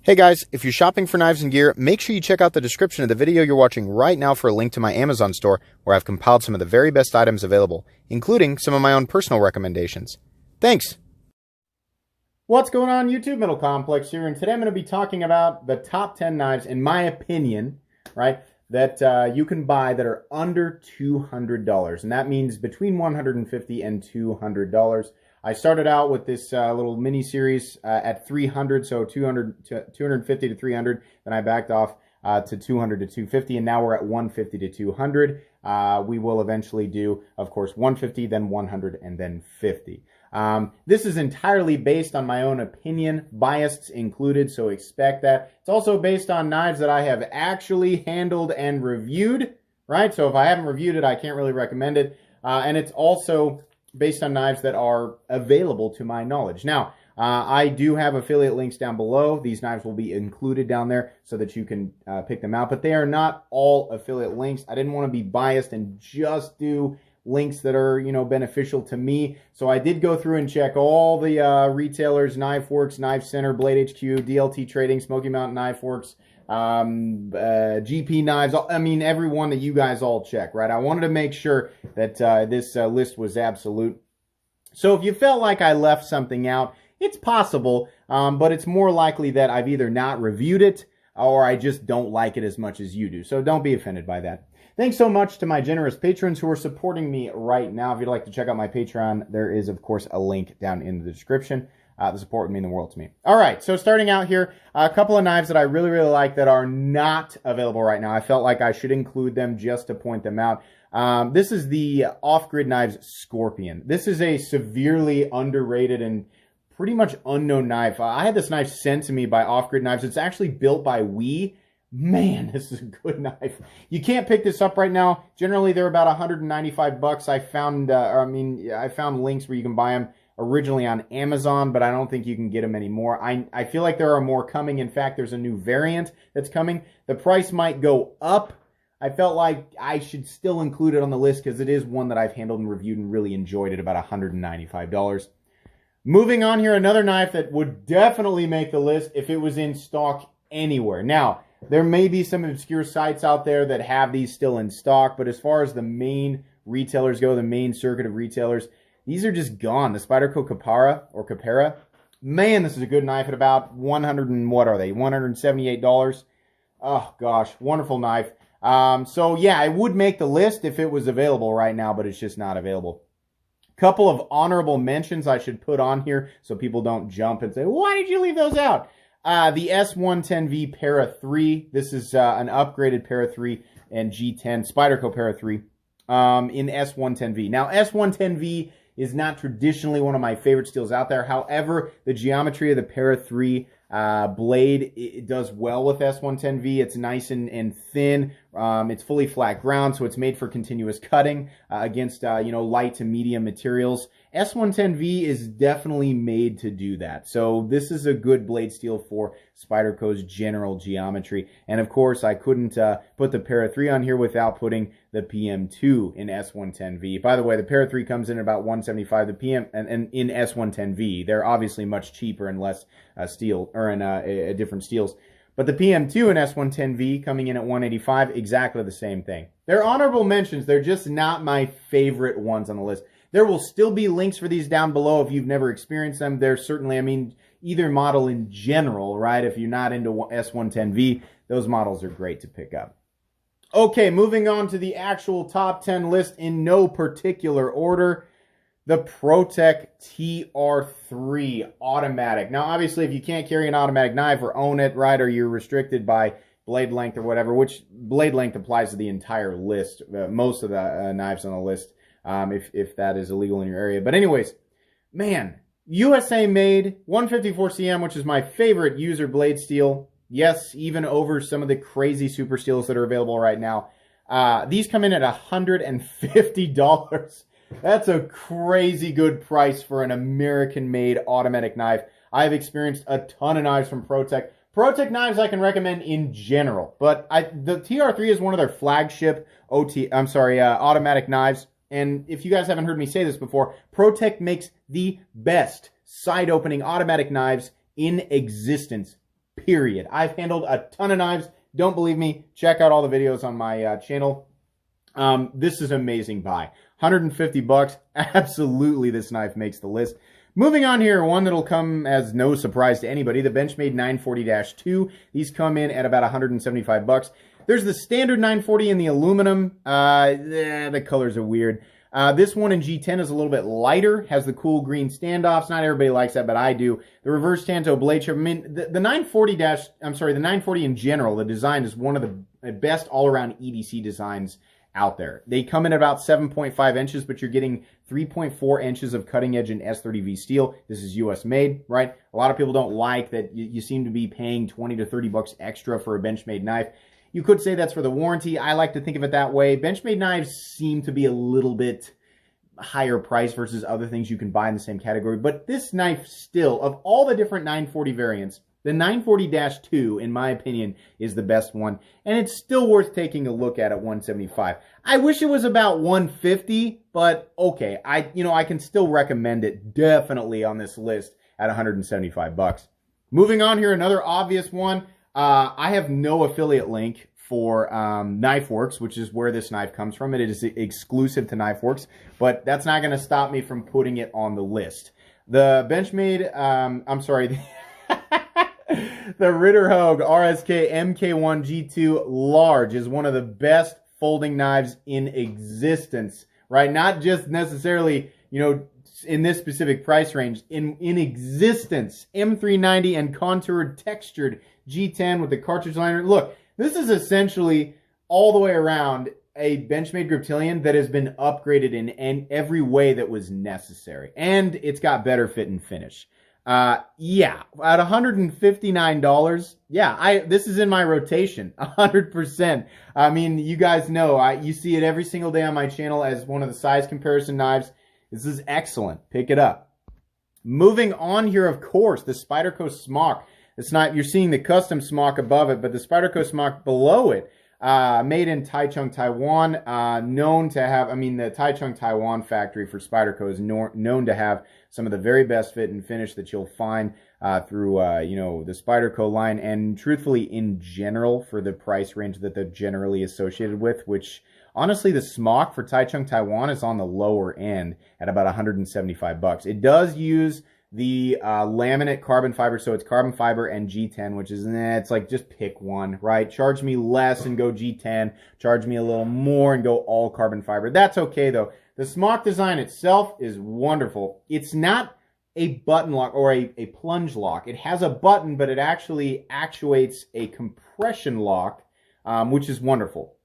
Hey guys, if you're shopping for knives and gear, make sure you check out the description of the video you're watching right now for a link to my Amazon store where I've compiled some of the very best items available, including some of my own personal recommendations. Thanks! What's going on, YouTube? Middle Complex here, and today I'm going to be talking about the top 10 knives, in my opinion, right, that you can buy that are under $200, and that means between $150 and $200. I started out with this little mini series at 300, so 250 to 300. Then I backed off to 200 to 250, and now we're at 150 to 200. We will eventually do, of course, 150, then 100, and then 50. This is entirely based on my own opinion, biased included, so expect that. It's also based on knives that I have actually handled and reviewed, right? So if I haven't reviewed it, I can't really recommend it. And it's also based on knives that are available to my knowledge. Now, I do have affiliate links down below. These knives will be included down there so that you can pick them out, but they are not all affiliate links. I didn't want to be biased and just do links that are, you know, beneficial to me. So I did go through and check all the retailers: Knife Works, Knife Center, Blade HQ, DLT Trading, Smoky Mountain Knife Works, GP Knives. I mean, every one that you guys all check, right? I wanted to make sure that this list was absolute. So if you felt like I left something out, it's possible, but it's more likely that I've either not reviewed it or I just don't like it as much as you do. So don't be offended by that. Thanks so much to my generous patrons who are supporting me right now. If you'd like to check out my Patreon, there is, of course, a link down in the description. The support would mean the world to me. All right, so starting out here, a couple of knives that I really, really like that are not available right now. I felt like I should include them just to point them out. This is the Off-Grid Knives Scorpion. This is a severely underrated and pretty much unknown knife. I had this knife sent to me by Off-Grid Knives. It's actually built by We. Man, this is a good knife. You can't pick this up right now. Generally, they're about 195 bucks. I found links where you can buy them originally on Amazon, but I don't think you can get them anymore. I feel like there are more coming. In fact, there's a new variant that's coming. The price might go up. I felt like I should still include it on the list because it is one that I've handled and reviewed and really enjoyed at about $195. Moving on here, another knife that would definitely make the list if it was in stock anywhere. Now, there may be some obscure sites out there that have these still in stock, but as far as the main retailers go, the main circuit of retailers, these are just gone. The Spyderco Khepera or Khepera, man, this is a good knife at about $178. Oh gosh, wonderful knife. So yeah, it would make the list if it was available right now, but it's just not available. Couple of honorable mentions I should put on here so people don't jump and say, why did you leave those out? The S110V Para 3. This is an upgraded Para 3 and G10 Spyderco Para 3 in S110V. Now, S110V is not traditionally one of my favorite steels out there. However, the geometry of the Para 3 blade, it does well with S110V. It's nice and thin. It's fully flat ground, so it's made for continuous cutting against light to medium materials. S110V is definitely made to do that. So this is a good blade steel for Spyderco's general geometry. And of course, I couldn't put the Para 3 on here without putting the PM2 in S110V. By the way, the Para 3 comes in at about $175. The PM and in S110V, they're obviously much cheaper and less steel or in different steels. But the PM2 and S110V coming in at $185, exactly the same thing. They're honorable mentions. They're just not my favorite ones on the list. There will still be links for these down below if you've never experienced them. There's certainly, I mean, either model in general, right? If you're not into S110V, those models are great to pick up. Okay, moving on to the actual top 10 list in no particular order. The ProTech TR3 automatic. Now, obviously, if you can't carry an automatic knife or own it, right, or you're restricted by blade length or whatever, which blade length applies to the entire list, most of the knives on the list, if that is illegal in your area. But anyways, man, USA made 154 cm, which is my favorite user blade steel. Yes, even over some of the crazy super steels that are available right now. These come in at $150. That's a crazy good price for an American-made automatic knife. I've experienced a ton of knives from ProTech. ProTech knives I can recommend in general, but the TR3 is one of their flagship automatic knives. And if you guys haven't heard me say this before, ProTech makes the best side-opening automatic knives in existence. period. I've handled a ton of knives. Don't believe me? Check out all the videos on my channel. This is an amazing buy. 150 bucks. Absolutely, this knife makes the list. Moving on here, one that'll come as no surprise to anybody, the Benchmade 940-2. These come in at about 175 bucks. There's the standard 940 in the aluminum. The colors are weird. This one in G10 is a little bit lighter, has the cool green standoffs. Not everybody likes that, but I do. The reverse tanto blade shape. I mean, the 940 in general, the design is one of the best all-around EDC designs out there. They come in about 7.5 inches, but you're getting 3.4 inches of cutting edge in S30V steel. This is US made, right? A lot of people don't like that you seem to be paying 20 to 30 bucks extra for a Benchmade knife. You could say that's for the warranty. I like to think of it that way. Benchmade knives seem to be a little bit higher price versus other things you can buy in the same category. But this knife still, of all the different 940 variants, the 940-2, in my opinion, is the best one. And it's still worth taking a look at 175. I wish it was about 150, but okay. I can still recommend it definitely on this list at 175 bucks. Moving on here, another obvious one. I have no affiliate link for KnifeWorks, which is where this knife comes from. It is exclusive to KnifeWorks, but that's not going to stop me from putting it on the list. The Benchmade, the Ritter Hogue RSK MK1 G2 Large is one of the best folding knives in existence, right? Not just necessarily, in this specific price range, in existence. M390 and contoured textured G10 with the cartridge liner. Look, this is essentially all the way around a Benchmade Griptilian that has been upgraded in every way that was necessary. And it's got better fit and finish. Yeah, at $159, this is in my rotation, 100%. I mean, you guys know, you see it every single day on my channel as one of the size comparison knives. This is excellent. Pick it up. Moving on here, of course, the Spyderco Smock. It's not, you're seeing the custom Smock above it, but the Spyderco Smock below it, made in Taichung, Taiwan, known to have, the Taichung, Taiwan factory for Spyderco is known to have some of the very best fit and finish that you'll find through, the Spyderco line, and truthfully, in general, for the price range that they're generally associated with, which, honestly, the Smock for Taichung, Taiwan is on the lower end at about 175 bucks. It does use the laminate carbon fiber, so it's carbon fiber and G10, which is, it's like, just pick one, right? Charge me less and go G10, charge me a little more and go all carbon fiber. That's okay, though. The Smock design itself is wonderful. It's not a button lock or a plunge lock. It has a button, but it actually actuates a compression lock, which is wonderful.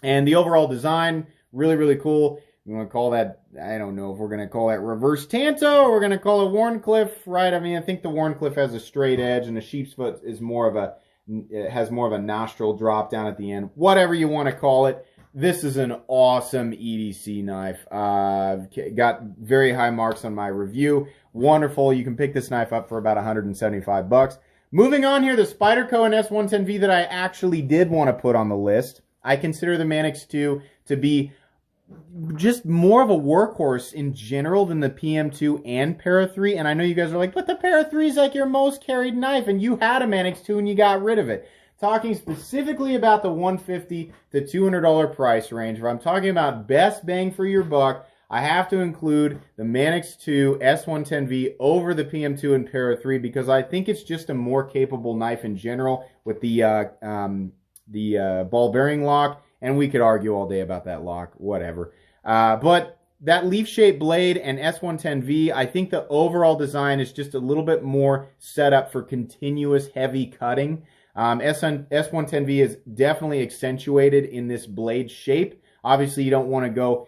And the overall design, really, really cool. You want to call that, I don't know if we're going to call that reverse tanto or we're going to call it Wharncliffe, right? I think the Wharncliffe has a straight edge and the sheepsfoot is it has more of a nostril drop down at the end. Whatever you want to call it. This is an awesome EDC knife. Got very high marks on my review. Wonderful. You can pick this knife up for about 175 bucks. Moving on here, the Spyderco and S110V that I actually did want to put on the list. I consider the Manics 2 to be just more of a workhorse in general than the PM2 and Para 3. And I know you guys are like, but the Para 3 is like your most carried knife, and you had a Manics 2 and you got rid of it. Talking specifically about the $150 to $200 price range, if I'm talking about best bang for your buck, I have to include the Manics 2 S110V over the PM2 and Para 3 because I think it's just a more capable knife in general with the ball bearing lock. And we could argue all day about that lock, whatever. But that leaf-shaped blade and S110V, I think the overall design is just a little bit more set up for continuous heavy cutting. S110V is definitely accentuated in this blade shape. Obviously, you don't want to go,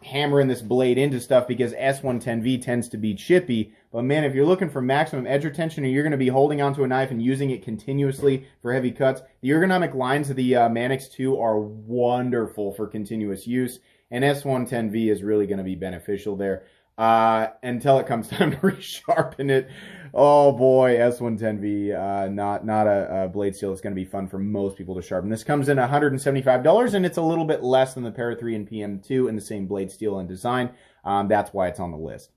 hammering this blade into stuff because S110V tends to be chippy. But man, if you're looking for maximum edge retention and you're going to be holding onto a knife and using it continuously for heavy cuts, the ergonomic lines of the Manics 2 are wonderful for continuous use. And S110V is really going to be beneficial there. Until it comes time to resharpen it. Oh boy, S110V, not a blade steel that's going to be fun for most people to sharpen. This comes in $175, and it's a little bit less than the Para 3 and PM2 in the same blade steel and design. That's why it's on the list.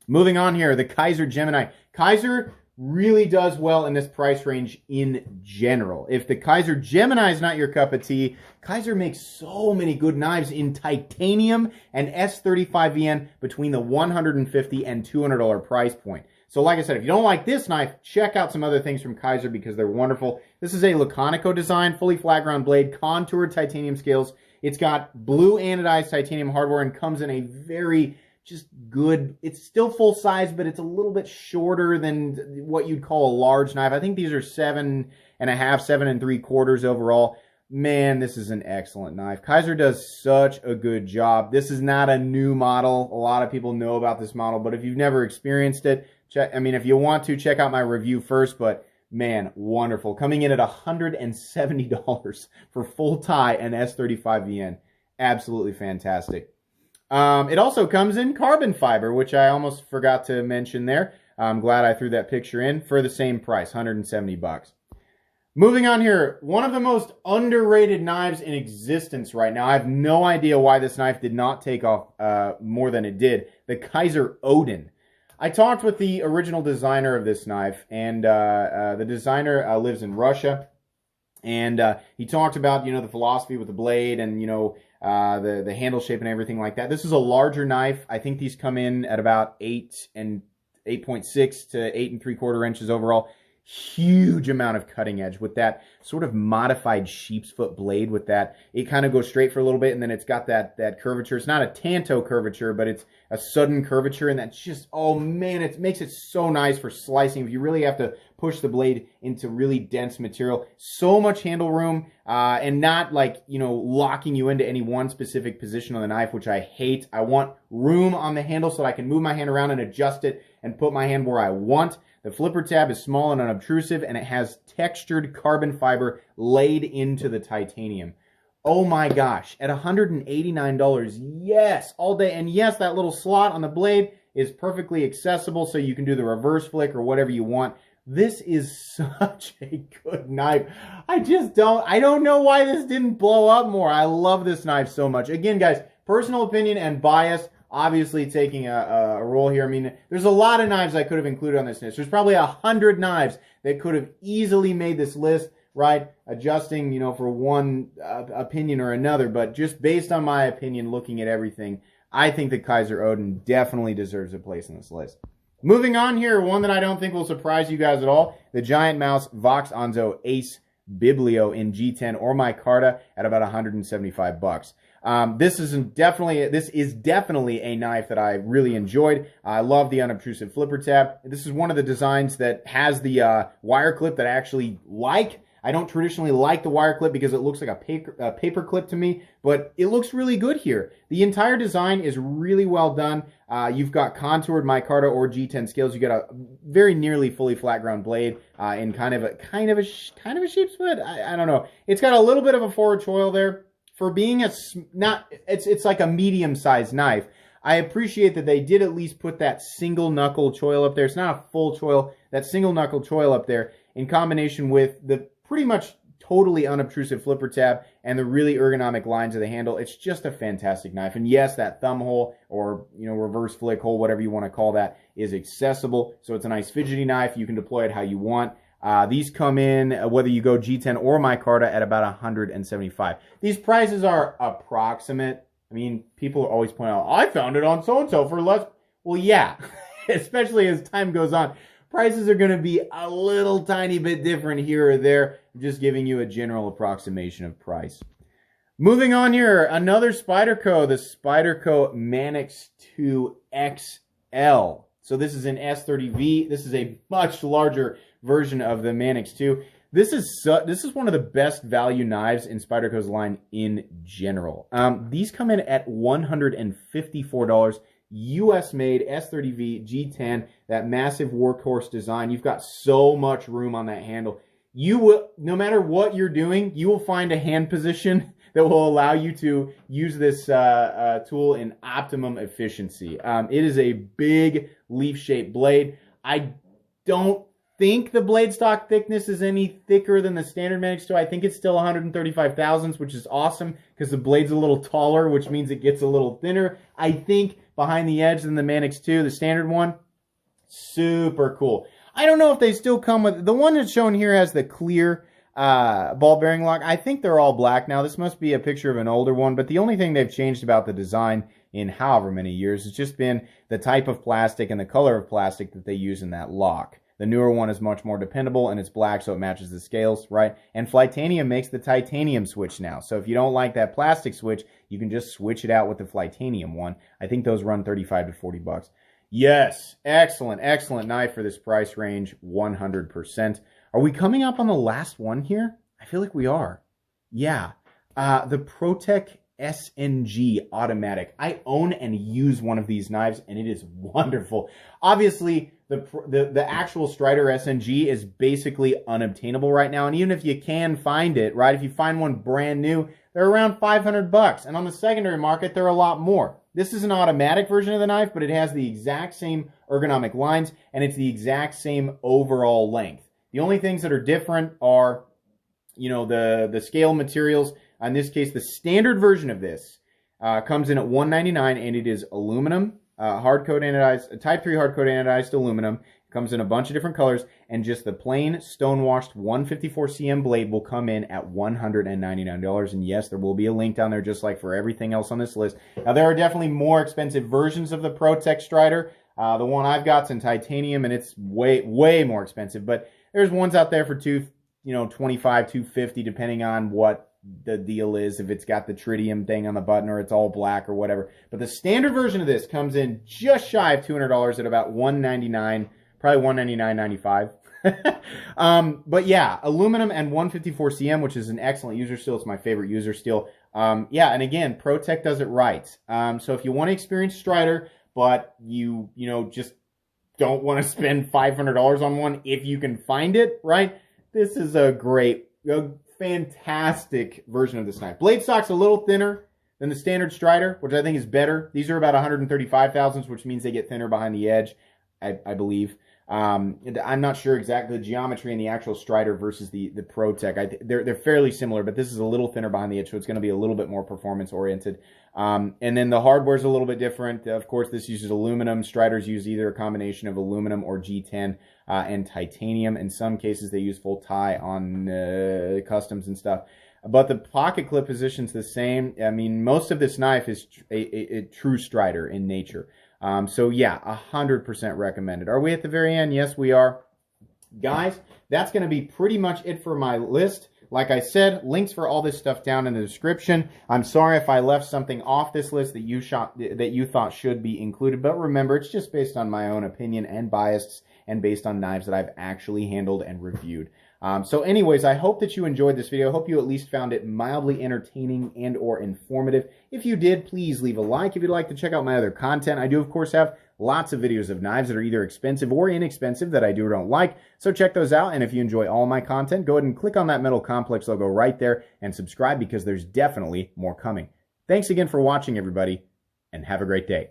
Moving on here, the Kaiser Gemini. Kaiser really does well in this price range in general. If the Kaiser Gemini is not your cup of tea, Kaiser makes so many good knives in titanium and S35VN between the $150 and $200 price point. So like I said, if you don't like this knife, check out some other things from Kaiser because they're wonderful. This is a Laconico design, fully flat ground blade, contoured titanium scales. It's got blue anodized titanium hardware and comes in a very just good, it's still full size, but it's a little bit shorter than what you'd call a large knife. I think these are 7.5, 7 3/4 overall. Man, this is an excellent knife. Kaiser does such a good job. This is not a new model. A lot of people know about this model, but if you've never experienced it, if you want to, check out my review first, but man, wonderful. Coming in at $170 for FullTied and S35VN. Absolutely fantastic. It also comes in carbon fiber, which I almost forgot to mention there. I'm glad I threw that picture in for the same price, $170. Moving on here, one of the most underrated knives in existence right now. I have no idea why this knife did not take off more than it did. The Kaiser Odin. I talked with the original designer of this knife, and the designer lives in Russia, and he talked about, the philosophy with the blade and, the handle shape and everything like that. This is a larger knife. I think these come in at about 8.6 to 8 3/4 inches overall. Huge amount of cutting edge with that sort of modified sheep's foot blade with that. It kind of goes straight for a little bit, and then it's got that curvature. It's not a tanto curvature, but it's a sudden curvature, and that's just, oh man, it makes it so nice for slicing. If you really have to push the blade into really dense material, so much handle room, and not like, locking you into any one specific position on the knife, which I hate. I want room on the handle so that I can move my hand around and adjust it and put my hand where I want. The flipper tab is small and unobtrusive, and it has textured carbon fiber laid into the titanium. Oh my gosh, at $189, yes, all day. And yes, that little slot on the blade is perfectly accessible, so you can do the reverse flick or whatever you want. This is such a good knife. I don't know why this didn't blow up more. I love this knife so much. Again, guys, personal opinion and bias obviously taking a role here. I mean, there's a lot of knives I could have included on this list. There's probably 100 knives that could have easily made this list, right? Adjusting, for one opinion or another. But just based on my opinion, looking at everything, I think the Kaiser Odin definitely deserves a place on this list. Moving on here, one that I don't think will surprise you guys at all, the Giant Mouse Vox Onzo Ace Biblio in G10 or micarta at about $175. This is definitely a knife that I really enjoyed. I love the unobtrusive flipper tab. This is one of the designs that has the wire clip that I actually like. I don't traditionally like the wire clip because it looks like a paper clip to me, but it looks really good here. The entire design is really well done. You've got contoured micarta or G10 scales. You got a very nearly fully flat ground blade in kind of a sheep's foot. I don't know. It's got a little bit of a forward choil there. For being it's like a medium-sized knife. I appreciate that they did at least put that single knuckle choil up there. It's not a full choil, that single knuckle choil up there in combination with the pretty much totally unobtrusive flipper tab and the really ergonomic lines of the handle. It's just a fantastic knife. And yes, that thumb hole or, reverse flick hole, whatever you want to call that, is accessible. So it's a nice fidgety knife. You can deploy it how you want. These come in, whether you go G10 or micarta, at about $175. These prices are approximate. I mean, people always point out, I found it on so-and-so for less. Well, yeah, especially as time goes on. Prices are going to be a little tiny bit different here or there. I'm just giving you a general approximation of price. Moving on here, another Spyderco, the Spyderco Manics 2 XL. So this is an S30V. This is a much larger version of the Manics 2. This is one of the best value knives in Spyderco's line in general. These come in at $154. US made S30V G10, that massive workhorse design. You've got so much room on that handle. You will, no matter what you're doing, you will find a hand position that will allow you to use this tool in optimum efficiency. It is a big leaf-shaped blade. I don't think the blade stock thickness is any thicker than the standard Manics 2. I think it's still 135 thousandths, which is awesome because the blade's a little taller, which means it gets a little thinner, I think, behind the edge than the Manics 2, the standard one. Super cool. I don't know if they still come with, the one that's shown here has the clear ball bearing lock. I think they're all black now. This must be a picture of an older one, but the only thing they've changed about the design in however many years has just been the type of plastic and the color of plastic that they use in that lock. The newer one is much more dependable, and it's black, so it matches the scales, right? And Flytanium makes the titanium switch now. So if you don't like that plastic switch, you can just switch it out with the Flytanium one. I think those run 35 to 40 bucks. Yes, excellent, excellent knife for this price range, 100%. Are we coming up on the last one here? I feel like we are. Yeah, the ProTech SNG automatic. I own and use one of these knives, and it is wonderful. Obviously, the actual Strider SNG is basically unobtainable right now, and even if you can find it, right, if you find one brand new, they're around 500 bucks, and on the secondary market, they're a lot more. This is an automatic version of the knife, but it has the exact same ergonomic lines, and it's the exact same overall length. The only things that are different are, you know, the scale materials. In this case, the standard version of this comes in at $199, and it is aluminum, hard-coat anodized, Type 3 hard-coat anodized aluminum. It comes in a bunch of different colors, and just the plain stone-washed 154 cm blade will come in at $199. And yes, there will be a link down there, just like for everything else on this list. Now, there are definitely more expensive versions of the ProTech Strider. The one I've got's in titanium, and it's way, way more expensive. But there's ones out there for $25, $250, depending on what the deal is, if it's got the tritium thing on the button or it's all black or whatever. But the standard version of this comes in just shy of $200 at about $199, probably $199.95. But yeah, aluminum and 154 cm, which is an excellent user steel. It's my favorite user steel. Yeah, and again, ProTech does it right. So if you want to experience Strider, but you just don't want to spend $500 on one if you can find it, right? This is a fantastic version of this knife. Blade stock's a little thinner than the standard Strider, which I think is better. These are about 135 thousandths, which means they get thinner behind the edge, I believe. I'm not sure exactly the geometry in the actual Strider versus the ProTech. They're fairly similar, but this is a little thinner behind the edge, so it's going to be a little bit more performance-oriented. And then the hardware is a little bit different. Of course, this uses aluminum. Striders use either a combination of aluminum or G10 and titanium. In some cases, they use FullTied on customs and stuff. But the pocket clip position's the same. I mean, most of this knife is a true Strider in nature. So yeah, 100% recommended. Are we at the very end? Yes, we are. Guys, that's going to be pretty much it for my list. Like I said, links for all this stuff down in the description. I'm sorry if I left something off this list that you thought should be included, but remember, it's just based on my own opinion and bias, and based on knives that I've actually handled and reviewed. So anyways, I hope that you enjoyed this video. I hope you at least found it mildly entertaining and or informative. If you did, please leave a like. If you'd like to check out my other content, I do, of course, have lots of videos of knives that are either expensive or inexpensive that I do or don't like. So check those out. And if you enjoy all my content, go ahead and click on that Metal Complex logo right there and subscribe, because there's definitely more coming. Thanks again for watching, everybody, and have a great day.